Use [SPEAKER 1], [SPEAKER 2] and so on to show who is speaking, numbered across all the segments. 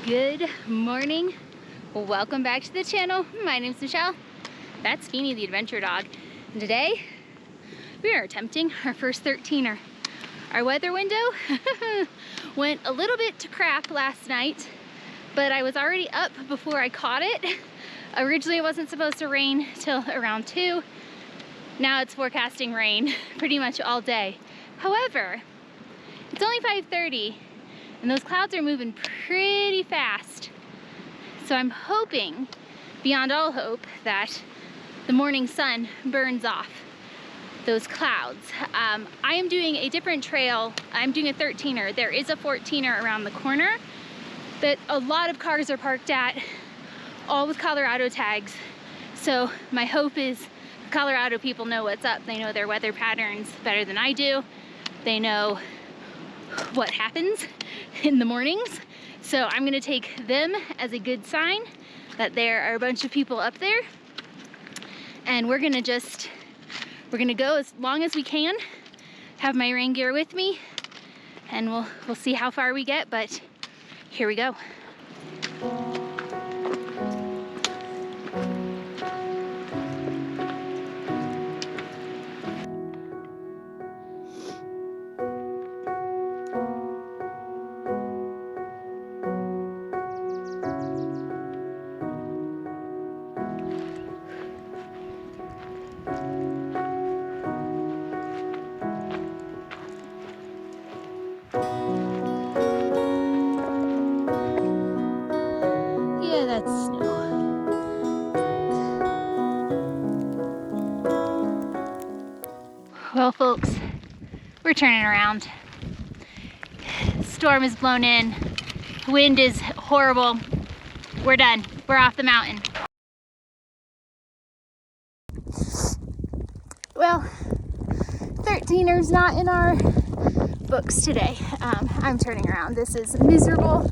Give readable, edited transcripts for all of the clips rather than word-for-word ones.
[SPEAKER 1] Good morning. Welcome back to the channel. My name's Michelle. That's Feeny the adventure dog. And today we are attempting our first 13er. Our weather window went a little bit to crap last night, but I was already up before I caught it. Originally it wasn't supposed to rain till around 2. Now it's forecasting rain pretty much all day. However, it's only 5:30 and those clouds are moving pretty fast. So I'm hoping, beyond all hope, that the morning sun burns off those clouds. I am doing a different trail. I'm doing a 13er. There is a 14er around the corner that a lot of cars are parked at, all with Colorado tags. So my hope is Colorado people know what's up. They know their weather patterns better than I do. They know what happens in the mornings. So I'm gonna take them as a good sign that there are a bunch of people up there. And we're gonna go as long as we can, have my rain gear with me, and we'll see how far we get, but here we go. Yeah, that's snow. Well, folks, we're turning around. Storm is blown in. Wind is horrible. We're done. We're off the mountain. Well, 13er's not in our books today. I'm turning around. This is miserable.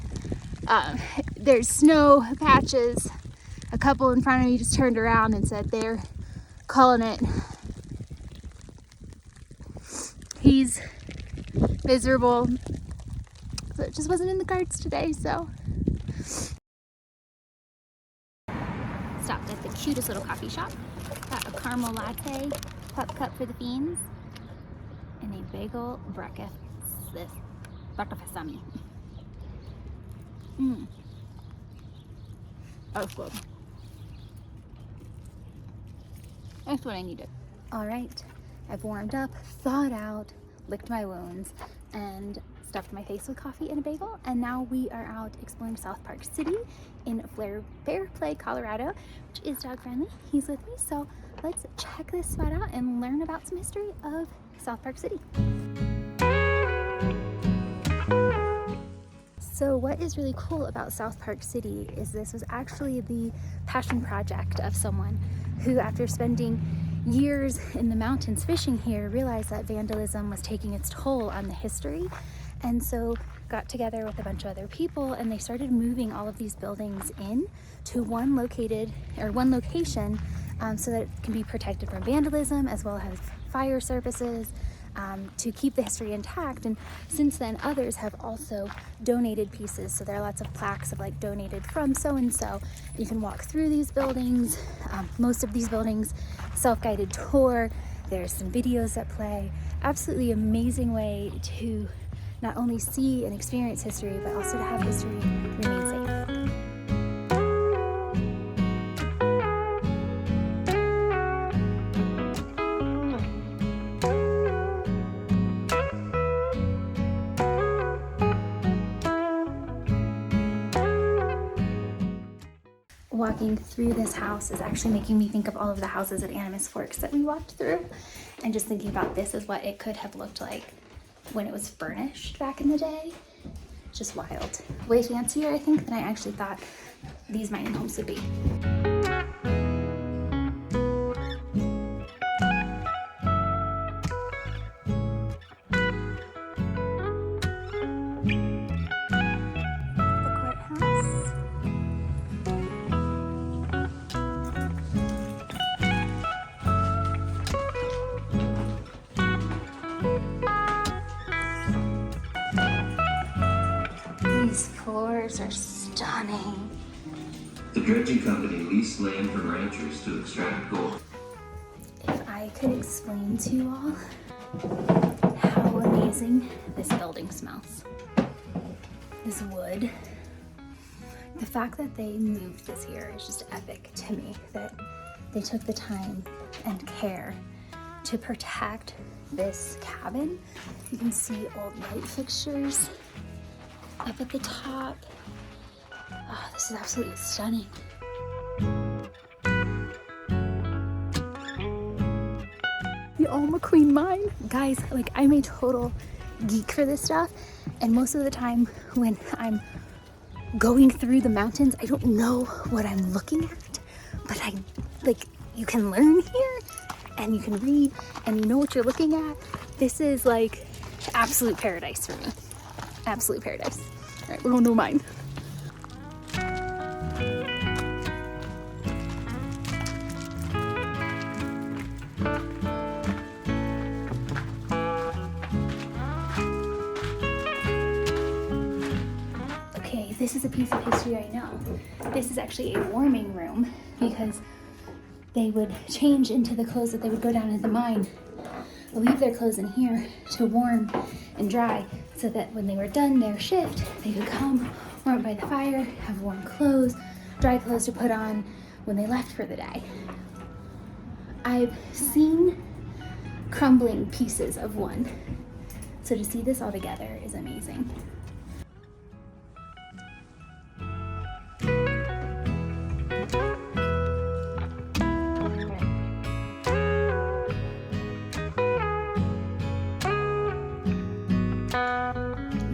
[SPEAKER 1] There's snow patches. A couple in front of me just turned around and said they're calling it. He's miserable. So it just wasn't in the cards today, so. Stopped at the cutest little coffee shop. Got a caramel latte, pup cup for the fiends, and a bagel breakfast. Breakfast-ami. That was good. That's what I needed. All right, I've warmed up, thawed out, licked my wounds, and stuffed my face with coffee and a bagel, and now we are out exploring South Park City in Fairplay, Colorado, which is dog friendly. He's with me, so let's check this spot out and learn about some history of South Park City. So what is really cool about South Park City is this was actually the passion project of someone who, after spending years in the mountains fishing here, realized that vandalism was taking its toll on the history, and so got together with a bunch of other people, and they started moving all of these buildings in to one location so that it can be protected from vandalism, as well as fire services, to keep the history intact. And since then, others have also donated pieces. So there are lots of plaques of like donated from so-and-so. You can walk through these buildings. Most of these buildings, self-guided tour. There's some videos that play. Absolutely amazing way to not only see and experience history, but also to have history remain safe. Walking through this house is actually making me think of all of the houses at Animas Forks that we walked through, and just thinking about this is what it could have looked like when it was furnished back in the day. Just wild. Way fancier, I think, than I actually thought these mining homes would be. These floors are stunning.
[SPEAKER 2] The dredging company leased land from ranchers to extract gold.
[SPEAKER 1] If I could explain to you all how amazing this building smells. This wood. The fact that they moved this here is just epic to me, that they took the time and care to protect this cabin. You can see old light fixtures up at the top. Oh, this is absolutely stunning. The All McQueen mine. Guys, like, I'm a total geek for this stuff, and most of the time when I'm going through the mountains, I don't know what I'm looking at, but you can learn here and you can read and you know what you're looking at. This is like absolute paradise for me. Absolute paradise. All right, we're going to mine. This is a piece of history I know. This is actually a warming room because they would change into the clothes that they would go down into the mine, leave their clothes in here to warm and dry so that when they were done their shift, they could come, warm by the fire, have warm clothes, dry clothes to put on when they left for the day. I've seen crumbling pieces of one, so to see this all together is amazing.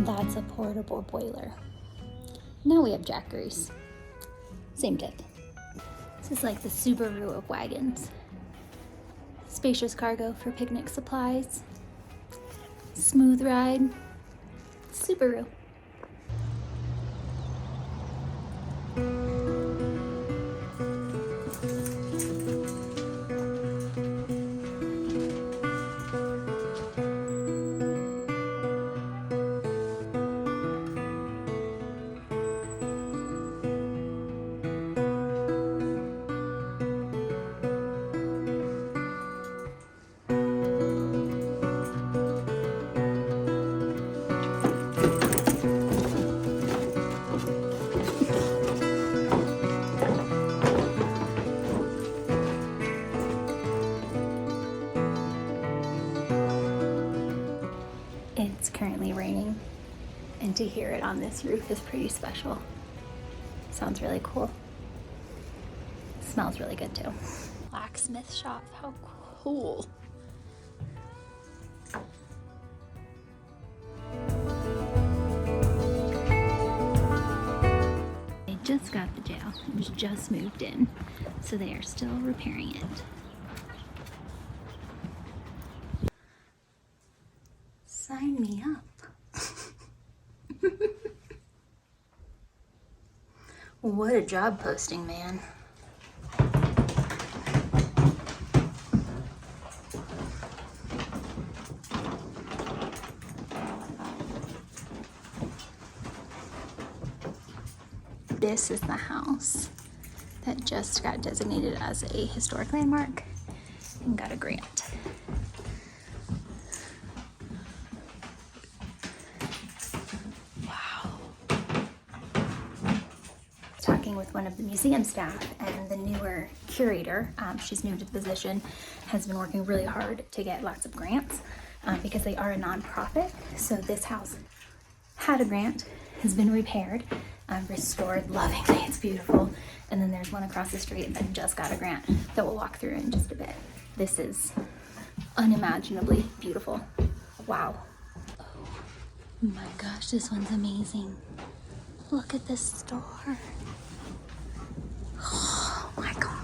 [SPEAKER 1] That's a portable boiler. Now we have jack grease. Same tip. This is like the Subaru of wagons. Spacious cargo for picnic supplies. Smooth ride. Subaru. It's currently raining, and to hear it on this roof is pretty special. Sounds really cool. Smells really good too. Blacksmith shop, how cool. They just got the jail. It was just moved in, so they are still repairing it. Sign me up. What a job posting, man. This is the house that just got designated as a historic landmark and got a grant. Talking with one of the museum staff, and the newer curator, she's new to the position, has been working really hard to get lots of grants because they are a nonprofit. So this house had a grant, has been repaired, restored lovingly. It's beautiful. And then there's one across the street that just got a grant that we'll walk through in just a bit. This is unimaginably beautiful. Wow. Oh my gosh, this one's amazing. Look at this store. Oh my God.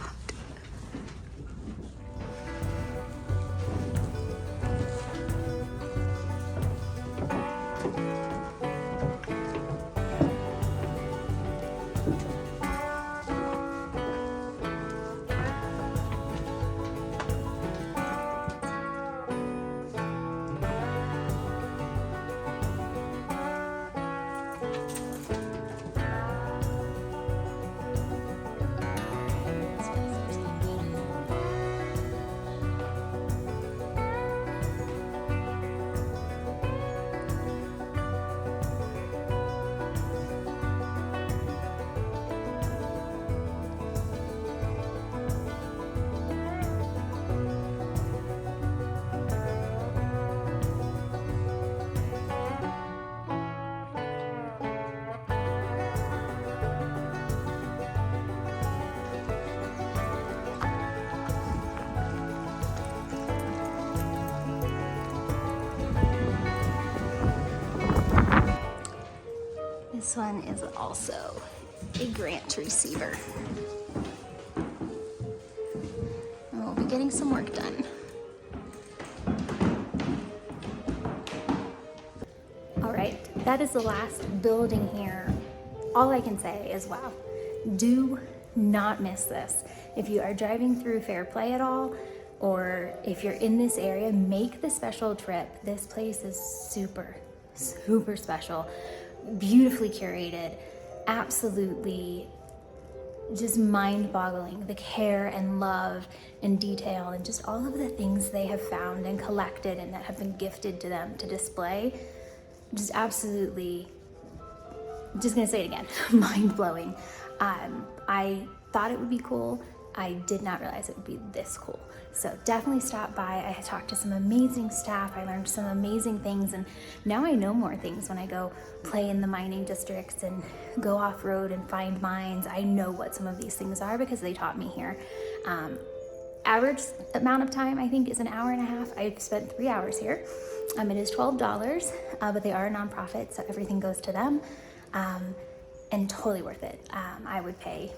[SPEAKER 1] This one is also a grant receiver. And we'll be getting some work done. All right, that is the last building here. All I can say is wow. Do not miss this. If you are driving through Fairplay at all, or if you're in this area, make the special trip. This place is super, super special. Beautifully curated, absolutely just mind-boggling. The care and love and detail and just all of the things they have found and collected and that have been gifted to them to display. Just absolutely, just gonna say it again, mind-blowing. I thought it would be cool. I did not realize it would be this cool. So definitely stop by. I talked to some amazing staff. I learned some amazing things, and now I know more things when I go play in the mining districts and go off-road and find mines. I know what some of these things are because they taught me here. Average amount of time, I think, is an hour and a half. I've spent 3 hours here. It is $12, but they are a nonprofit, so everything goes to them, and totally worth it. I would pay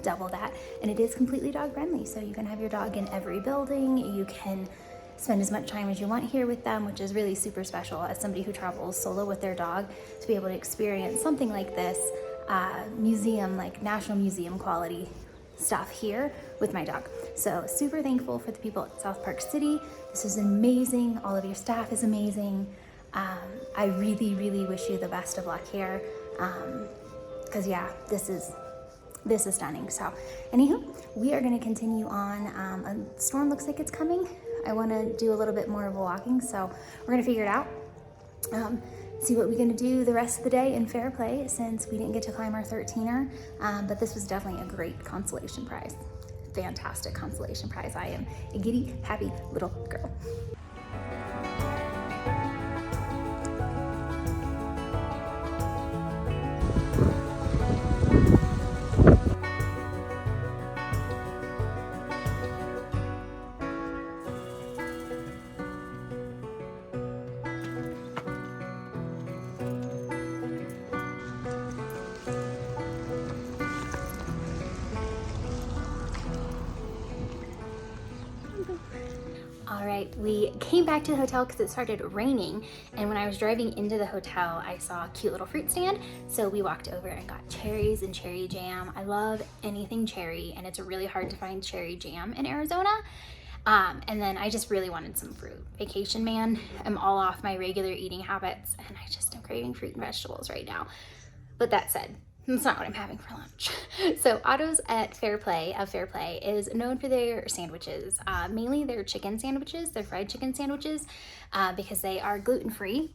[SPEAKER 1] double that, and it is completely dog friendly, so you can have your dog in every building. You can spend as much time as you want here with them, which is really super special as somebody who travels solo with their dog, to be able to experience something like this, museum, like National Museum quality stuff here with my dog. So super thankful for the people at South Park City. This is amazing. All of your staff is amazing. I really, really wish you the best of luck here, because yeah, this is stunning. So anywho, we are going to continue on. A storm looks like it's coming. I want to do a little bit more of a walking, so we're going to figure it out. See what we're going to do the rest of the day in Fairplay, since we didn't get to climb our 13er, but this was definitely a great consolation prize. Fantastic consolation prize. I am a giddy, happy little girl. All right, we came back to the hotel because it started raining, and when I was driving into the hotel, I saw a cute little fruit stand, so we walked over and got cherries and cherry jam. I love anything cherry, and it's really hard to find cherry jam in Arizona. And then I just really wanted some fruit. Vacation man, I'm all off my regular eating habits, and I just am craving fruit and vegetables right now. But that said, that's not what I'm having for lunch. So Otto's at Fairplay is known for their sandwiches, mainly their chicken sandwiches, their fried chicken sandwiches, because they are gluten-free,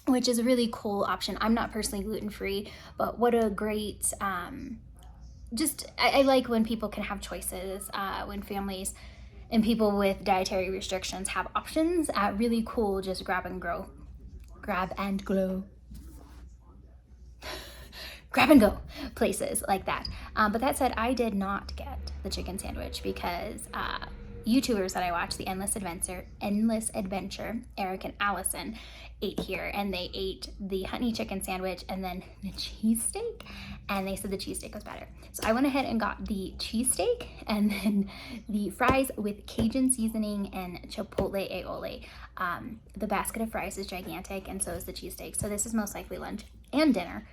[SPEAKER 1] which is a really cool option. I'm not personally gluten-free, but what a great, I like when people can have choices, when families and people with dietary restrictions have options. Really cool, just grab and go places like that. But that said, I did not get the chicken sandwich because YouTubers that I watch, the Endless Adventure, Eric and Allison, ate here, and they ate the honey chicken sandwich and then the cheesesteak, and they said the cheesesteak was better. So I went ahead and got the cheesesteak and then the fries with Cajun seasoning and chipotle aioli. The basket of fries is gigantic, and so is the cheesesteak. So this is most likely lunch and dinner.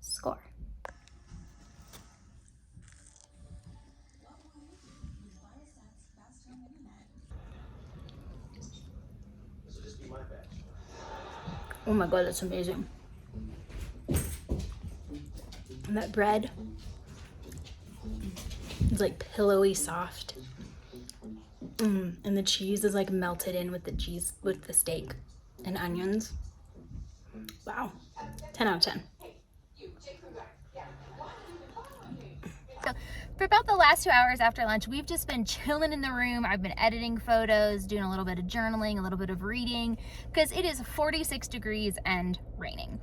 [SPEAKER 1] Score. Oh my god, that's amazing. And that bread is like pillowy soft. And the cheese is like melted in with the steak and onions. Wow. 10 out of 10. So For about the last 2 hours after lunch, we've just been chilling in the room. I've been editing photos, doing a little bit of journaling, a little bit of reading, because it is 46 degrees and raining.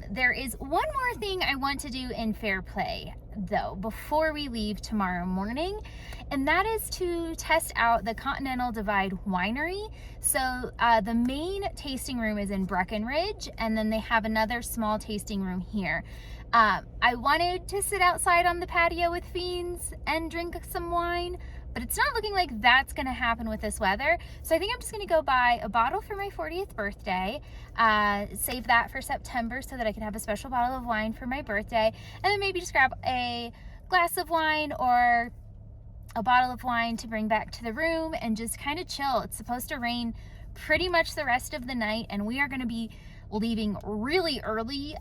[SPEAKER 1] There is one more thing I want to do in Fairplay, though, before we leave tomorrow morning, and that is to test out the Continental Divide Winery. So the main tasting room is in Breckenridge, and then they have another small tasting room here. I wanted to sit outside on the patio with Fiends and drink some wine, but it's not looking like that's gonna happen with this weather. So I think I'm just gonna go buy a bottle for my 40th birthday, save that for September so that I can have a special bottle of wine for my birthday, and then maybe just grab a glass of wine or a bottle of wine to bring back to the room and just kind of chill. It's supposed to rain pretty much the rest of the night, and we are gonna be leaving really early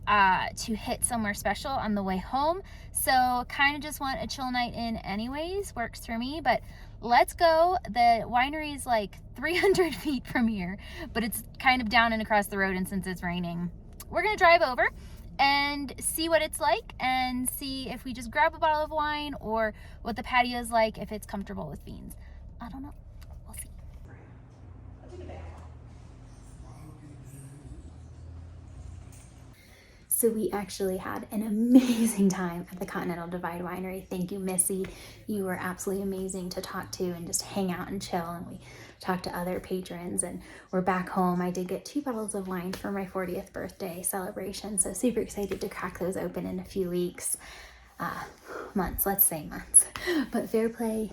[SPEAKER 1] to hit somewhere special on the way home. So kind of just want a chill night in anyways, works for me, but let's go. The winery is like 300 feet from here, but it's kind of down and across the road, and since it's raining, we're gonna drive over and see what it's like and see if we just grab a bottle of wine or what the patio is like, if it's comfortable with Fiends. I don't know, we'll see. So we actually had an amazing time at the Continental Divide Winery. Thank you, Missy. You were absolutely amazing to talk to and just hang out and chill. And we talked to other patrons, and we're back home. I did get 2 bottles of wine for my 40th birthday celebration. So super excited to crack those open in a few weeks, months, let's say months. But Fairplay,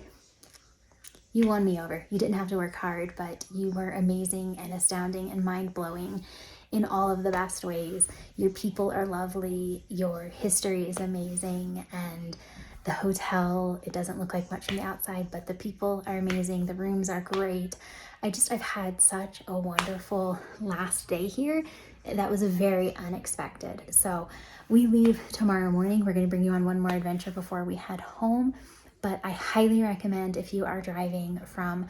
[SPEAKER 1] you won me over. You didn't have to work hard, but you were amazing and astounding and mind-blowing in all of the best ways. Your people are lovely, your history is amazing, and the hotel, it doesn't look like much from the outside, but the people are amazing, the rooms are great. I've had such a wonderful last day here. That was very unexpected. So we leave tomorrow morning. We're gonna bring you on one more adventure before we head home, but I highly recommend, if you are driving from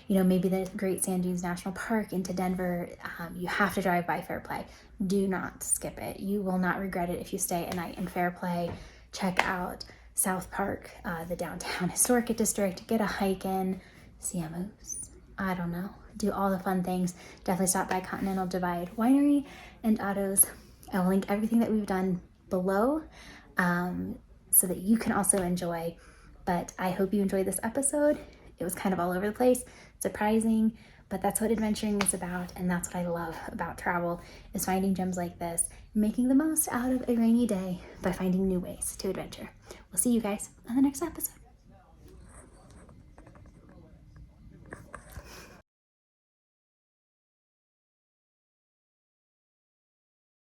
[SPEAKER 1] maybe the Great Sand Dunes National Park into Denver, you have to drive by Fairplay. Do not skip it. You will not regret it if you stay a night in Fairplay. Check out South Park, the downtown historic district, get a hike in, see a moose, I don't know, do all the fun things. Definitely stop by Continental Divide Winery and Otto's. I will link everything that we've done below so that you can also enjoy. But I hope you enjoyed this episode. It was kind of all over the place, surprising, but that's what adventuring is about, and that's what I love about travel, is finding gems like this, making the most out of a rainy day by finding new ways to adventure. We'll see you guys on the next episode.